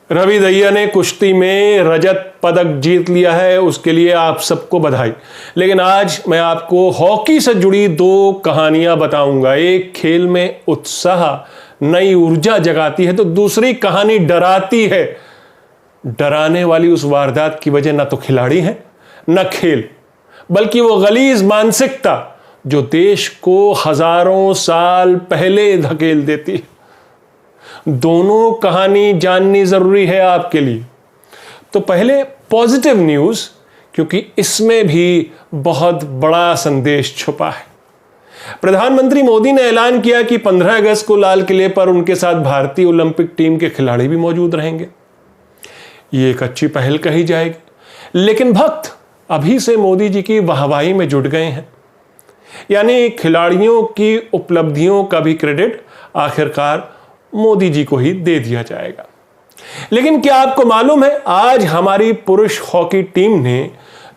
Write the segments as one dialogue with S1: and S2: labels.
S1: रवि दहिया ने कुश्ती में रजत पदक जीत लिया है, उसके लिए आप सबको बधाई। लेकिन आज मैं आपको हॉकी से जुड़ी दो कहानियां बताऊंगा। एक खेल में उत्साह नई ऊर्जा जगाती है तो दूसरी कहानी डराती है। डराने वाली उस वारदात की वजह न तो खिलाड़ी है न खेल, बल्कि वो गलीज मानसिकता जो देश को हजारों साल पहले धकेल देती है। दोनों कहानी जाननी जरूरी है आपके लिए। तो पहले पॉजिटिव न्यूज, क्योंकि इसमें भी बहुत बड़ा संदेश छुपा है। प्रधानमंत्री मोदी ने ऐलान किया कि 15 अगस्त को लाल किले पर उनके साथ भारतीय ओलंपिक टीम के खिलाड़ी भी मौजूद रहेंगे। ये एक अच्छी पहल कही जाएगी, लेकिन भक्त अभी से मोदी जी की वाहवाही में जुट गए हैं। यानी खिलाड़ियों की उपलब्धियों का भी क्रेडिट आखिरकार मोदी जी को ही दे दिया जाएगा। लेकिन क्या आपको मालूम है, आज हमारी पुरुष हॉकी टीम ने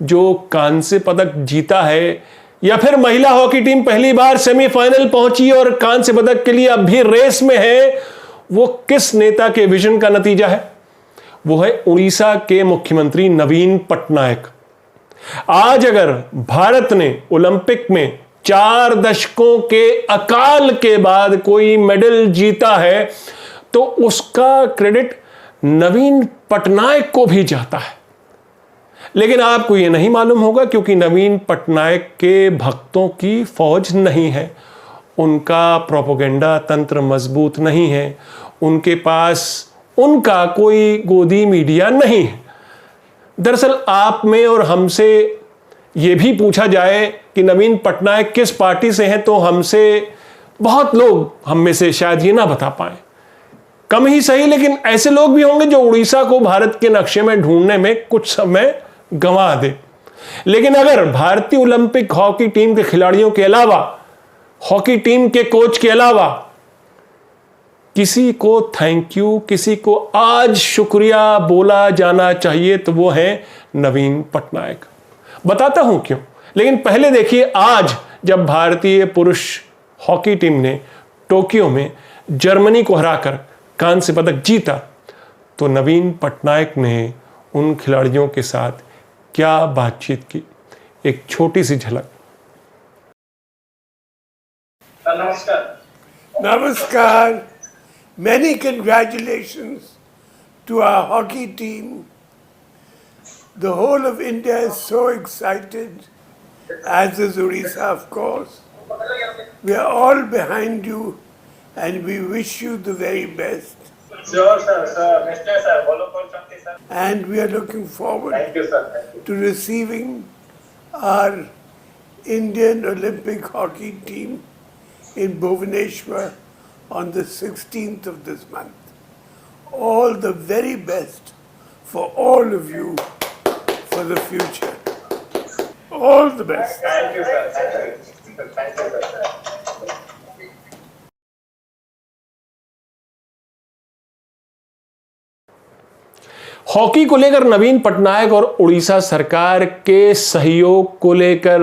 S1: जो कांस्य पदक जीता है, या फिर महिला हॉकी टीम पहली बार सेमीफाइनल पहुंची और कांस्य पदक के लिए अब भी रेस में है, वो किस नेता के विजन का नतीजा है? वो है उड़ीसा के मुख्यमंत्री नवीन पटनायक। आज अगर भारत ने ओलंपिक में 4 दशकों के अकाल के बाद कोई मेडल जीता है तो उसका क्रेडिट नवीन पटनायक को भी जाता है। लेकिन आपको यह नहीं मालूम होगा, क्योंकि नवीन पटनायक के भक्तों की फौज नहीं है, उनका प्रोपेगेंडा तंत्र मजबूत नहीं है, उनके पास उनका कोई गोदी मीडिया नहीं है। दरअसल आप में और हमसे यह भी पूछा जाए कि नवीन पटनायक किस पार्टी से हैं, तो हमसे बहुत लोग, हम में से शायद ये ना बता पाए, कम ही सही, लेकिन ऐसे लोग भी होंगे जो उड़ीसा को भारत के नक्शे में ढूंढने में कुछ समय गंवा दे। लेकिन अगर भारतीय ओलंपिक हॉकी टीम के खिलाड़ियों के अलावा, हॉकी टीम के कोच के अलावा किसी को थैंक यू, किसी को आज शुक्रिया बोला जाना चाहिए, तो वो है नवीन पटनायक। बताता हूं क्यों, लेकिन पहले देखिए, आज जब भारतीय पुरुष हॉकी टीम ने टोक्यो में जर्मनी को हराकर कांस्य पदक जीता, तो नवीन पटनायक ने उन खिलाड़ियों के साथ क्या बातचीत की, एक छोटी सी झलक।
S2: नमस्कार।
S3: Namaskar. Many congratulations to our hockey team. The whole of India is so excited, as is Orissa, of course. We are all behind you and we wish you the very best.
S2: Sure, sir. Mr. Sir, follow for something, sir.
S3: And we are looking forward
S2: Thank you, sir. Thank you.
S3: to receiving our Indian Olympic hockey team in Bhubaneswar on the 16th of this month. All the very best for all of you for the future. All the best.
S2: Thank you, sir. Thank you. Thank you, sir.
S1: Hockey को लेकर नवीन पटनायक और उड़ीसा सरकार के सहयोग को लेकर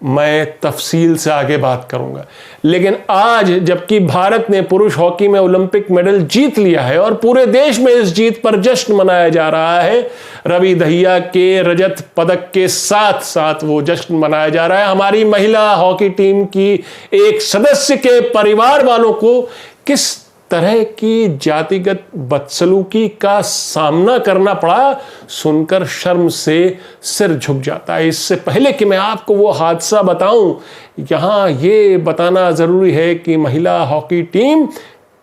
S1: मैं तफसील से आगे बात करूंगा। लेकिन आज जबकि भारत ने पुरुष हॉकी में ओलंपिक मेडल जीत लिया है और पूरे देश में इस जीत पर जश्न मनाया जा रहा है, रवि दहिया के रजत पदक के साथ साथ वो जश्न मनाया जा रहा है हमारी महिला हॉकी टीम की एक सदस्य के परिवार वालों को किस तरह की जातिगत बदसलूकी का सामना करना पड़ा, सुनकर शर्म से सिर झुक जाता है। इससे पहले कि मैं आपको वो हादसा बताऊं, यहां ये बताना जरूरी है कि महिला हॉकी टीम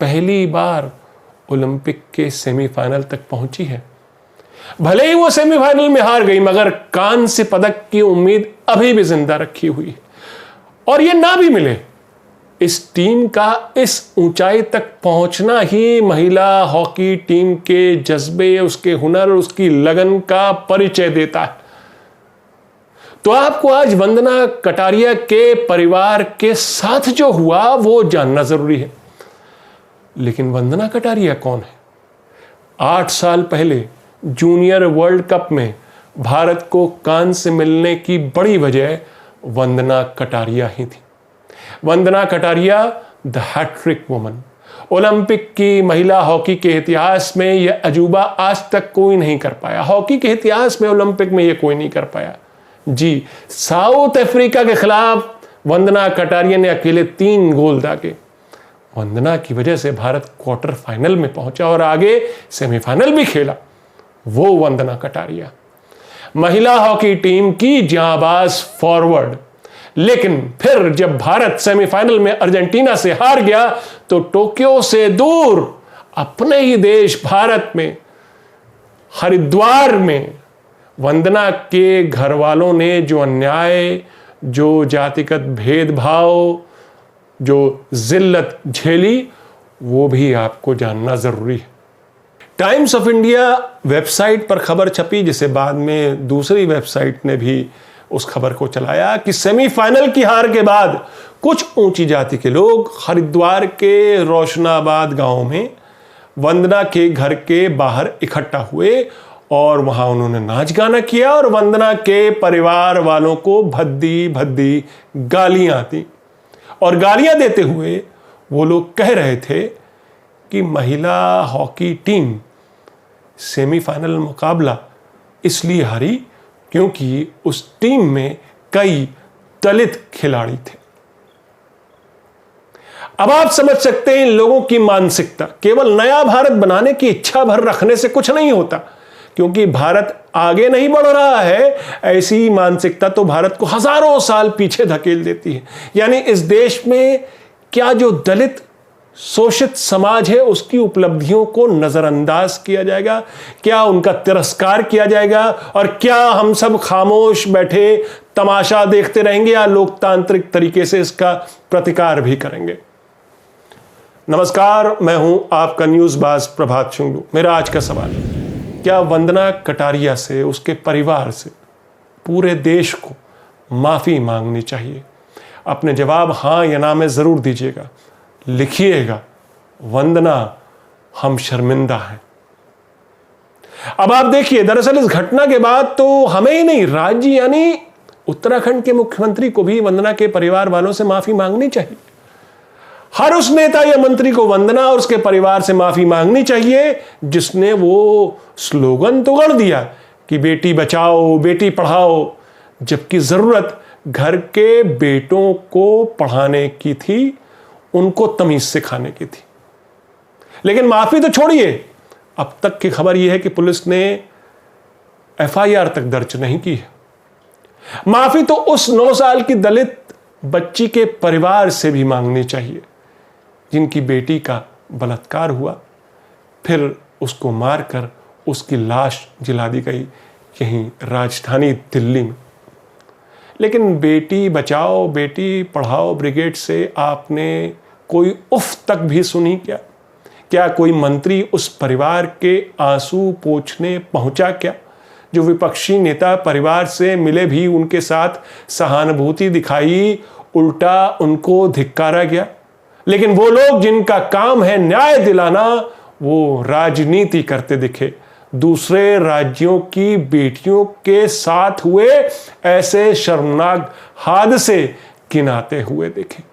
S1: पहली बार ओलंपिक के सेमीफाइनल तक पहुंची है। भले ही वो सेमीफाइनल में हार गई, मगर कांस्य पदक की उम्मीद अभी भी जिंदा रखी हुई है। और ये ना भी मिले, इस टीम का इस ऊंचाई तक पहुंचना ही महिला हॉकी टीम के जज्बे, उसके हुनर, उसकी लगन का परिचय देता है। तो आपको आज वंदना कटारिया के परिवार के साथ जो हुआ वो जानना जरूरी है। लेकिन वंदना कटारिया कौन है? 8 साल पहले जूनियर वर्ल्ड कप में भारत को कांस्य मिलने की बड़ी वजह वंदना कटारिया ही थी। Vandana Kataria the hattrick woman. Olympic की महिला हॉकी के इतिहास में यह अजूबा आज तक कोई नहीं कर पाया। हॉकी के इतिहास में ओलंपिक में यह कोई नहीं कर पाया। जी, साउथ अफ्रीका के खिलाफ वंदना कटारिया ने अकेले 3 गोल दागे। वंदना की वजह से भारत क्वार्टर फाइनल में पहुंचा और आगे सेमीफाइनल भी खेला। वो वंदना कटारिया महिला हॉकी टीम की जांबाज फॉरवर्ड। लेकिन फिर जब भारत सेमीफाइनल में अर्जेंटीना से हार गया तो टोक्यो से दूर अपने ही देश भारत में हरिद्वार में वंदना के घर वालों ने जो अन्याय, जो जातिगत भेदभाव, जो जिल्लत झेली, वो भी आपको जानना जरूरी है। टाइम्स ऑफ इंडिया वेबसाइट पर खबर छपी, जिसे बाद में दूसरी वेबसाइट ने भी उस खबर को चलाया कि सेमीफाइनल की हार के बाद कुछ ऊंची जाति के लोग हरिद्वार के रोशनाबाद गांव में वंदना के घर के बाहर इकट्ठा हुए और वहां उन्होंने नाच गाना किया और वंदना के परिवार वालों को भद्दी भद्दी गालियां दी। और गालियां देते हुए वो लोग कह रहे थे कि महिला हॉकी टीम सेमीफाइनल मुकाबला इसलिए हारी क्योंकि उस टीम में कई दलित खिलाड़ी थे। अब आप समझ सकते हैं इन लोगों की मानसिकता। केवल नया भारत बनाने की इच्छा भर रखने से कुछ नहीं होता, क्योंकि भारत आगे नहीं बढ़ रहा है। ऐसी मानसिकता तो भारत को हजारों साल पीछे धकेल देती है। यानी इस देश में क्या जो दलित शोषित समाज है उसकी उपलब्धियों को नजरअंदाज किया जाएगा? क्या उनका तिरस्कार किया जाएगा? और क्या हम सब खामोश बैठे तमाशा देखते रहेंगे या लोकतांत्रिक तरीके से इसका प्रतिकार भी करेंगे? नमस्कार, मैं हूं आपका न्यूज़बाज प्रभात शुंगलू। मेरा आज का सवाल है, क्या वंदना कटारिया से, उसके परिवार से पूरे देश को माफी मांगनी चाहिए? अपने जवाब हां या ना में जरूर दीजिएगा। लिखिएगा, वंदना हम शर्मिंदा हैं। अब आप देखिए, दरअसल इस घटना के बाद तो हमें ही नहीं, राज्य यानी उत्तराखंड के मुख्यमंत्री को भी वंदना के परिवार वालों से माफी मांगनी चाहिए। हर उस नेता या मंत्री को वंदना और उसके परिवार से माफी मांगनी चाहिए जिसने वो स्लोगन तो गढ़ दिया कि बेटी बचाओ बेटी पढ़ाओ, जबकि जरूरत घर के बेटों को पढ़ाने की थी, उनको तमीज सिखाने की थी। लेकिन माफी तो छोड़िए, अब तक की खबर यह है कि पुलिस ने एफआईआर तक दर्ज नहीं की है। माफी तो उस 9 साल की दलित बच्ची के परिवार से भी मांगनी चाहिए जिनकी बेटी का बलात्कार हुआ, फिर उसको मारकर उसकी लाश जला दी गई यहीं राजधानी दिल्ली में। लेकिन बेटी बचाओ बेटी पढ़ाओ ब्रिगेड से आपने कोई उफ तक भी सुनी क्या? क्या कोई मंत्री उस परिवार के आंसू पोंछने पहुंचा क्या? जो विपक्षी नेता परिवार से मिले भी उनके साथ सहानुभूति दिखाई, उल्टा उनको धिक्कारा गया। लेकिन वो लोग जिनका काम है न्याय दिलाना, वो राजनीति करते दिखे, दूसरे राज्यों की बेटियों के साथ हुए ऐसे शर्मनाक हादसे गिनाते हुए दिखे।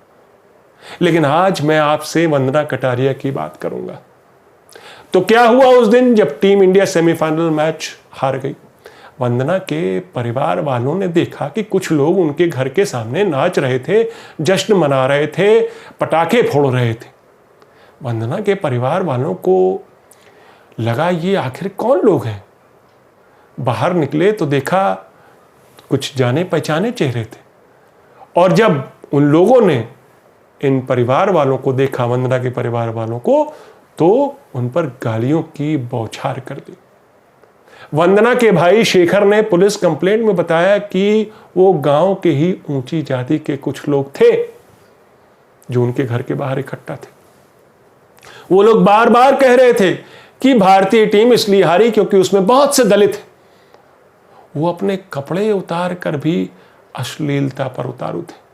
S1: लेकिन आज मैं आपसे वंदना कटारिया की बात करूंगा। तो क्या हुआ उस दिन जब टीम इंडिया सेमीफाइनल मैच हार गई? वंदना के परिवार वालों ने देखा कि कुछ लोग उनके घर के सामने नाच रहे थे, जश्न मना रहे थे, पटाखे फोड़ रहे थे। वंदना के परिवार वालों को लगा ये आखिर कौन लोग हैं। बाहर निकले तो देखा कुछ जाने पहचाने चेहरे थे। और जब उन लोगों ने इन परिवार वालों को देखा, वंदना के परिवार वालों को, तो उन पर गालियों की बौछार कर दी। वंदना के भाई शेखर ने पुलिस कंप्लेंट में बताया कि वो गांव के ही ऊंची जाति के कुछ लोग थे जो उनके घर के बाहर इकट्ठा थे। वो लोग बार बार कह रहे थे कि भारतीय टीम इसलिए हारी क्योंकि उसमें बहुत से दलित थे। वो अपने कपड़े उतार कर भी अश्लीलता पर उतारू थे।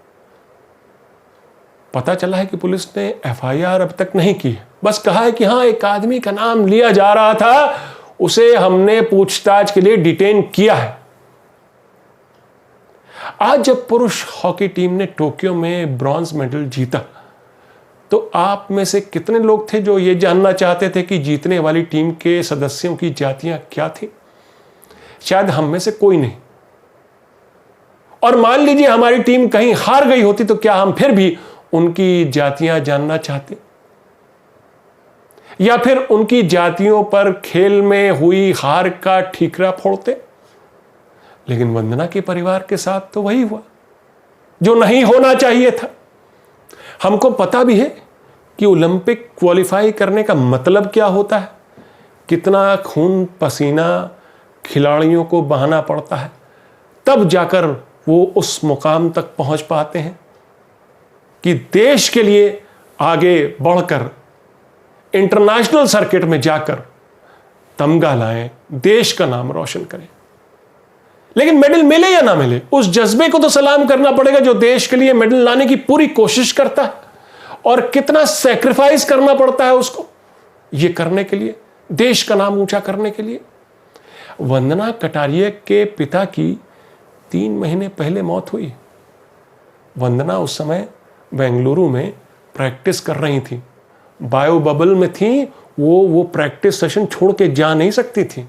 S1: पता चला है कि पुलिस ने एफआईआर अब तक नहीं की है, बस कहा है कि हाँ एक आदमी का नाम लिया जा रहा था, उसे हमने पूछताछ के लिए डिटेन किया है। आज जब पुरुष हॉकी टीम ने टोक्यो में ब्रॉन्ज मेडल जीता तो आप में से कितने लोग थे जो ये जानना चाहते थे कि जीतने वाली टीम के सदस्यों की जातियां क्या थी? शायद हम में से कोई नहीं। और मान लीजिए हमारी टीम कहीं हार गई होती तो क्या हम फिर भी उनकी जातियां जानना चाहते, या फिर उनकी जातियों पर खेल में हुई हार का ठीकरा फोड़ते? लेकिन वंदना के परिवार के साथ तो वही हुआ जो नहीं होना चाहिए था। हमको पता भी है कि ओलंपिक क्वालिफाई करने का मतलब क्या होता है, कितना खून पसीना खिलाड़ियों को बहाना पड़ता है, तब जाकर वो उस मुकाम तक पहुंच पाते हैं कि देश के लिए आगे बढ़कर इंटरनेशनल सर्किट में जाकर तमगा लाएं, देश का नाम रोशन करें। लेकिन मेडल मिले या ना मिले, उस जज्बे को तो सलाम करना पड़ेगा जो देश के लिए मेडल लाने की पूरी कोशिश करता है, और कितना सैक्रिफाइस करना पड़ता है उसको ये करने के लिए, देश का नाम ऊंचा करने के लिए। वंदना कटारिया के पिता की 3 महीने पहले मौत हुई। वंदना उस समय बेंगलुरु में प्रैक्टिस कर रही थी, बायो बबल में थी, वो प्रैक्टिस सेशन छोड़ के जा नहीं सकती थी।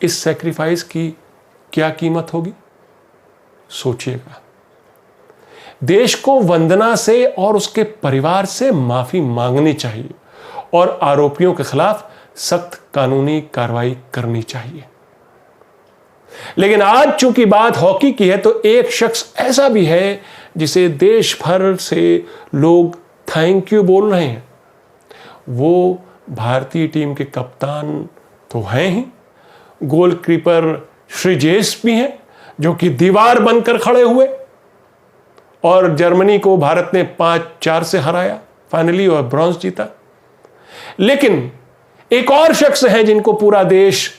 S1: इस सैक्रिफाइस की क्या कीमत होगी, सोचिएगा। देश को वंदना से और उसके परिवार से माफी मांगनी चाहिए और आरोपियों के खिलाफ सख्त कानूनी कार्रवाई करनी चाहिए। लेकिन आज चूंकि बात हॉकी की है, तो एक शख्स ऐसा भी है जिसे देश भर से लोग थैंक यू बोल रहे हैं। वो भारतीय टीम के कप्तान तो हैं ही, गोलकीपर श्रीजेश भी हैं जो कि दीवार बनकर खड़े हुए और जर्मनी को भारत ने 5-4 से हराया फाइनली और ब्रॉन्ज जीता। लेकिन एक और शख्स हैं जिनको पूरा देश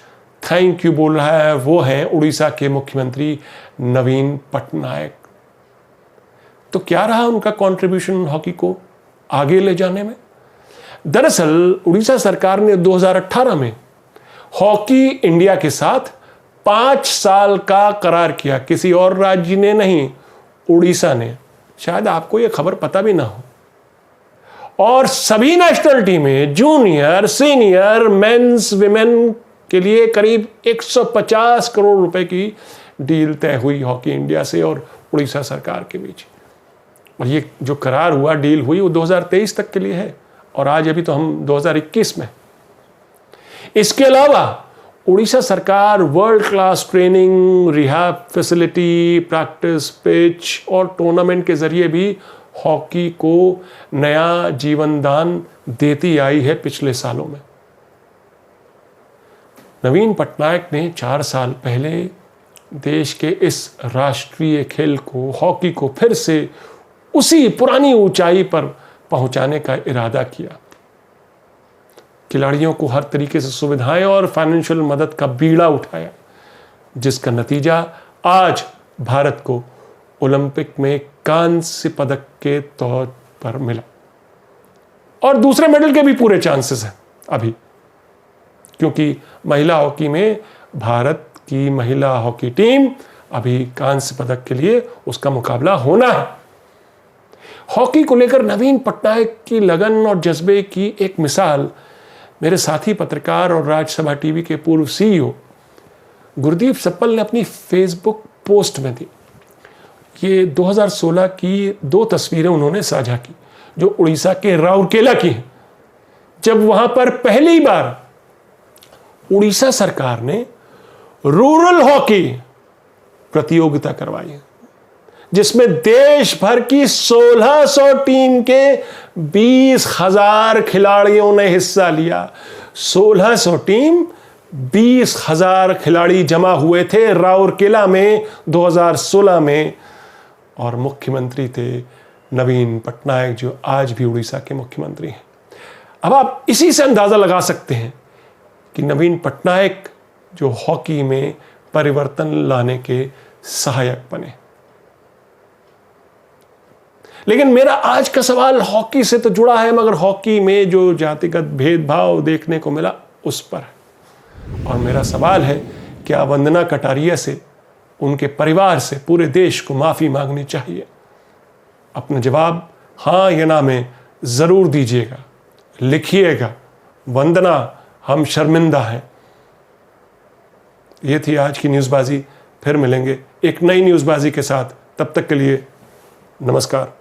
S1: थैंक यू बोल रहा है, वो हैं उड़ीसा के मुख्यमंत्री नवीन पटनायक। तो क्या रहा उनका कंट्रीब्यूशन हॉकी को आगे ले जाने में? दरअसल उड़ीसा सरकार ने 2018 में हॉकी इंडिया के साथ 5 साल का करार किया, किसी और राज्य ने नहीं, उड़ीसा ने। शायद आपको यह खबर पता भी ना हो। और सभी नेशनल टीमें जूनियर, सीनियर, मेंस, विमेन के लिए करीब 150 करोड़ रुपए की डील तय हुई हॉकी इंडिया से और उड़ीसा सरकार के बीच। और ये जो करार हुआ, डील हुई, वो 2023 तक के लिए है और आज अभी तो हम 2021 में। इसके अलावा उड़ीसा सरकार world class training, rehab facility, practice pitch और टूर्नामेंट के जरिए भी हॉकी को नया जीवन दान देती आई है पिछले सालों में। नवीन पटनायक ने 4 साल पहले देश के इस राष्ट्रीय खेल को, हॉकी को फिर से उसी पुरानी ऊंचाई पर पहुंचाने का इरादा किया। खिलाड़ियों को हर तरीके से सुविधाएं और फाइनेंशियल मदद का बीड़ा उठाया, जिसका नतीजा आज भारत को ओलंपिक में कांस्य पदक के तौर पर मिला। और दूसरे मेडल के भी पूरे चांसेस हैं अभी, क्योंकि महिला हॉकी में भारत की महिला हॉकी टीम अभी कांस्य पदक के लिए उसका मुकाबला होना है। हॉकी को लेकर नवीन पटनायक की लगन और जज्बे की एक मिसाल मेरे साथी पत्रकार और राज्यसभा टीवी के पूर्व सीईओ गुरदीप सप्पल ने अपनी फेसबुक पोस्ट में दी। ये 2016 की 2 तस्वीरें उन्होंने साझा की जो उड़ीसा के राउरकेला की हैं, जब वहां पर पहली बार उड़ीसा सरकार ने रूरल हॉकी प्रतियोगिता करवाई है, जिसमें देश भर की 1600 टीम के 20,000 खिलाड़ियों ने हिस्सा लिया। 1600 टीम, 20,000 खिलाड़ी जमा हुए थे राउरकेला में 2016 में, और मुख्यमंत्री थे नवीन पटनायक जो आज भी उड़ीसा के मुख्यमंत्री हैं। अब आप इसी से अंदाजा लगा सकते हैं कि नवीन पटनायक जो हॉकी में परिवर्तन लाने के सहायक बने। लेकिन मेरा आज का सवाल हॉकी से तो जुड़ा है, मगर हॉकी में जो जातिगत भेदभाव देखने को मिला उस पर है। और मेरा सवाल है, क्या वंदना कटारिया से, उनके परिवार से पूरे देश को माफी मांगनी चाहिए? अपना जवाब हाँ या ना में ज़रूर दीजिएगा, लिखिएगा। वंदना, हम शर्मिंदा हैं। ये थी आज की न्यूज़बाजी। फिर मिलेंगे एक नई न्यूज़बाजी के साथ। तब तक के लिए नमस्कार।